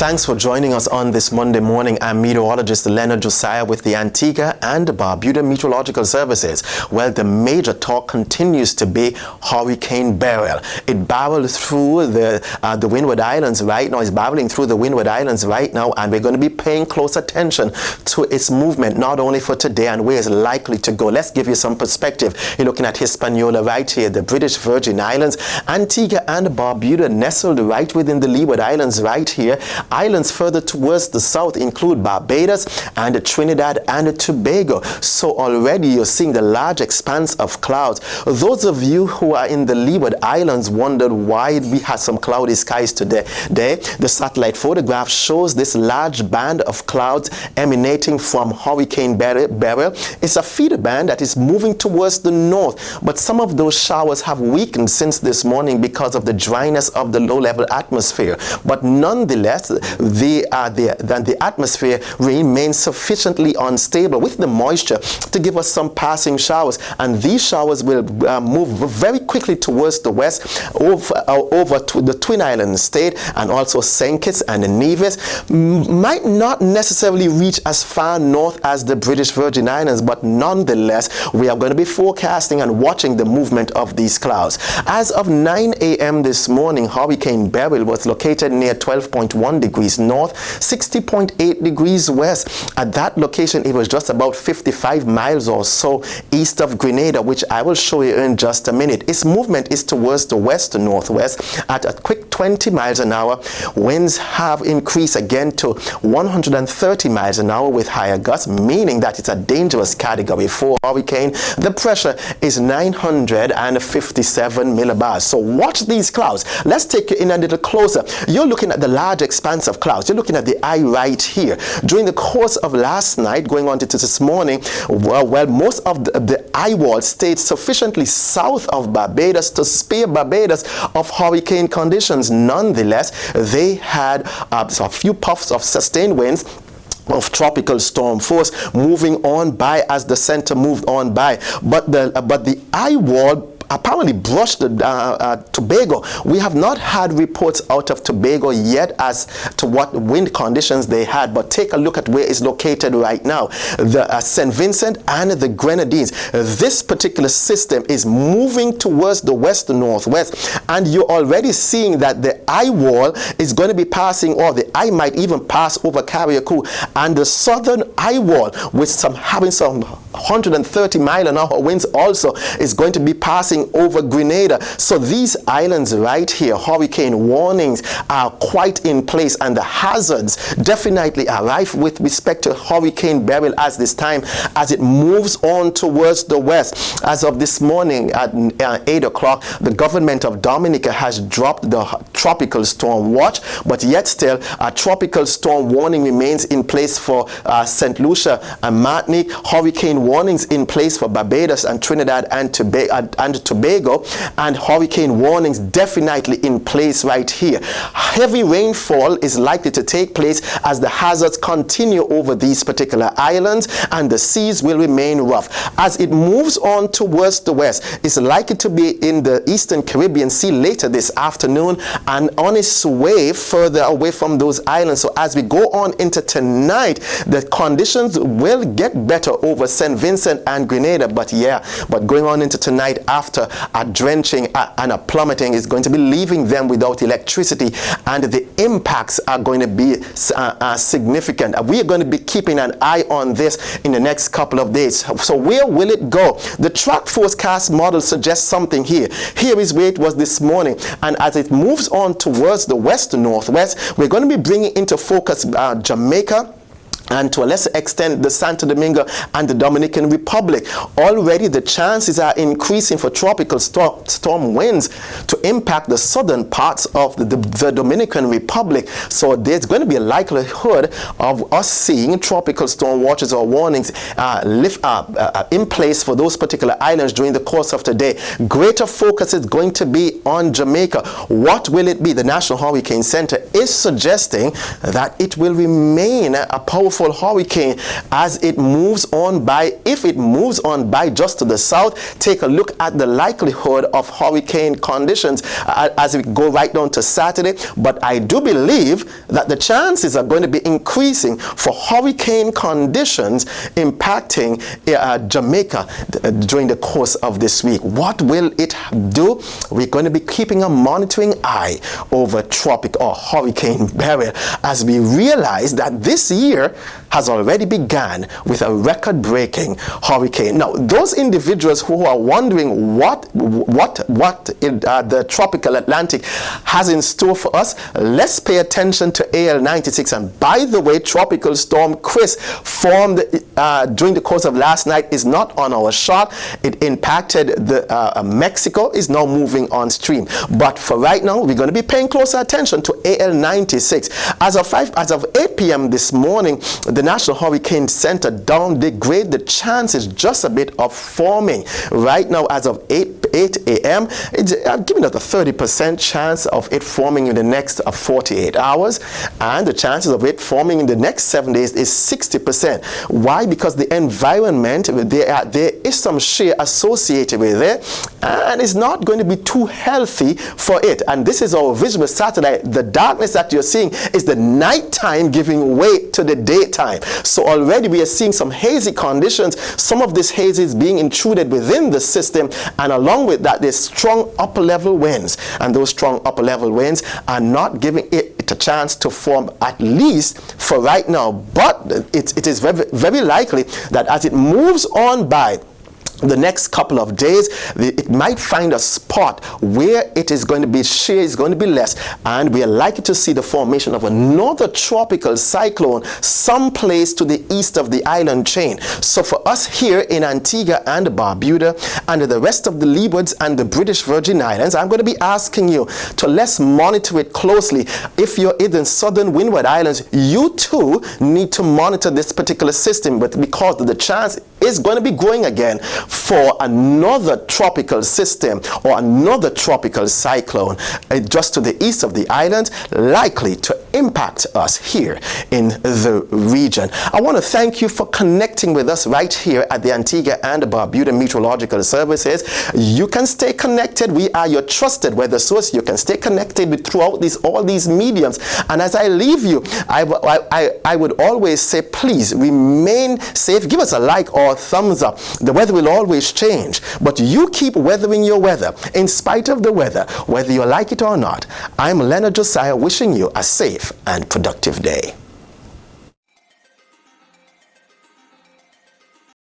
Thanks for joining us on this Monday morning. I'm meteorologist Leonard Josiah with the Antigua and Barbuda Meteorological Services. Well, the major talk continues to be Hurricane BERYL. It barreled through the Windward Islands right now. It's barreling through the Windward Islands right now, and we're going to be paying close attention to its movement, not only for today and where it's likely to go. Let's give you some perspective. You're looking at Hispaniola right here, the British Virgin Islands, Antigua and Barbuda nestled right within the Leeward Islands right here. Islands further towards the south include Barbados and Trinidad and Tobago. So already you're seeing the large expanse of clouds. Those of you who are in the Leeward Islands wondered why we had some cloudy skies today. The satellite photograph shows this large band of clouds emanating from Hurricane BERYL. It's a feeder band that is moving towards the north, but some of those showers have weakened since this morning because of the dryness of the low-level atmosphere. But nonetheless, the atmosphere remains sufficiently unstable with the moisture to give us some passing showers, and these showers will move very quickly towards the west over to the Twin Islands state, and also St. Kitts and Nevis. Might not necessarily reach as far north as the British Virgin Islands, but nonetheless we are going to be forecasting and watching the movement of these clouds. As of 9 a.m. this morning, Hurricane BERYL was located near 12.1 degrees north, 60.8 degrees west. At that location, it was just about 55 miles or so east of Grenada, which I will show you in just a minute. Its movement is towards the west to northwest at a quick 20 miles an hour. Winds have increased again to 130 miles an hour with higher gusts, meaning that it's a dangerous category 4 hurricane. The pressure is 957 millibars. So watch these clouds. Let's take you in a little closer. You're looking at the large expanse of clouds. You're looking at the eye right here. During the course of last night, going on to this morning, well, most of the eye wall stayed sufficiently south of Barbados to spare Barbados of hurricane conditions. Nonetheless, they had a few puffs of sustained winds of tropical storm force moving on by as the center moved on by, but the eye wall apparently brushed Tobago. We have not had reports out of Tobago yet as to what wind conditions they had, but take a look at where it's located right now. The St. Vincent and the Grenadines. This particular system is moving towards the west to northwest, and you're already seeing that the eye wall is going to be passing, or the eye might even pass over Carriacou, and the southern eye wall with having some 130 mile an hour winds also is going to be passing over Grenada. So these islands right here, hurricane warnings are quite in place, and the hazards definitely are rife with respect to Hurricane BERYL as this time as it moves on towards the west. As of this morning at 8 o'clock, the government of Dominica has dropped the tropical storm watch, but yet still a tropical storm warning remains in place for St. Lucia and Martinique. Hurricane warnings in place for Barbados and Trinidad and Tobago, and hurricane warnings definitely in place right here. Heavy rainfall is likely to take place as the hazards continue over these particular islands, and the seas will remain rough. As it moves on towards the west, it's likely to be in the Eastern Caribbean Sea later this afternoon and on its way further away from those islands. So as we go on into tonight, the conditions will get better over St. Vincent and Grenada, but going on into tonight, after a drenching and a plummeting is going to be leaving them without electricity, and the impacts are going to be significant. We are going to be keeping an eye on this in the next couple of days. So where will it go? The track forecast model suggests something here. Here is where it was this morning, and as it moves on towards the west to northwest, we're going to be bringing into focus Jamaica, and to a lesser extent the Santo Domingo and the Dominican Republic. Already the chances are increasing for tropical storm winds to impact the southern parts of the Dominican Republic. So there's going to be a likelihood of us seeing tropical storm watches or warnings in place for those particular islands during the course of today. Greater focus is going to be on Jamaica. What will it be? The National Hurricane Center is suggesting that it will remain a powerful powerful hurricane as it moves on by. If it moves on by just to the south, take a look at the likelihood of hurricane conditions as we go right down to Saturday. But I do believe that the chances are going to be increasing for hurricane conditions impacting Jamaica during the course of this week. What will it do? We're going to be keeping a monitoring eye over tropic or hurricane BERYL as we realize that this year has already begun with a record-breaking hurricane. Now, those individuals who are wondering what the tropical Atlantic has in store for us, let's pay attention to AL 96. And by the way, Tropical Storm Chris formed during the course of last night is not on our chart. It impacted the Mexico, is now moving on stream. But for right now, we're going to be paying closer attention to AL 96. As of 8 p.m. this morning, the National Hurricane Center downgraded the chances just a bit of forming. Right now, as of 8 a.m., it's giving us a 30% chance of it forming in the next 48 hours, and the chances of it forming in the next 7 days is 60%. Why? Because the environment, there is some shear associated with it, and it's not going to be too healthy for it. And this is our visual satellite. The darkness that you're seeing is the nighttime giving way to the daytime. So already we are seeing some hazy conditions. Some of this haze is being intruded within the system, and along with that, there's strong upper level winds, and those strong upper level winds are not giving it a chance to form, at least for right now. But it is very, very likely that as it moves on by the next couple of days, it might find a spot where it is going to be shear is going to be less, and we are likely to see the formation of another tropical cyclone someplace to the east of the island chain. So for us here in Antigua and Barbuda and the rest of the Leewards and the British Virgin Islands, I'm going to be asking you to let's monitor it closely. If you're in the southern Windward Islands, you too need to monitor this particular system, but because the chance is going to be growing again for another tropical system or another tropical cyclone just to the east of the island, likely to impact us here in the region. I want to thank you for connecting with us right here at the Antigua and Barbuda Meteorological Services. You can stay connected. We are your trusted weather source. You can stay connected throughout all these mediums. And as I leave you, I would always say, please remain safe. Give us a like or a thumbs up. The weather will always change, but you keep weathering your weather in spite of the weather, whether you like it or not. I'm Leonard Josiah, wishing you a safe and productive day.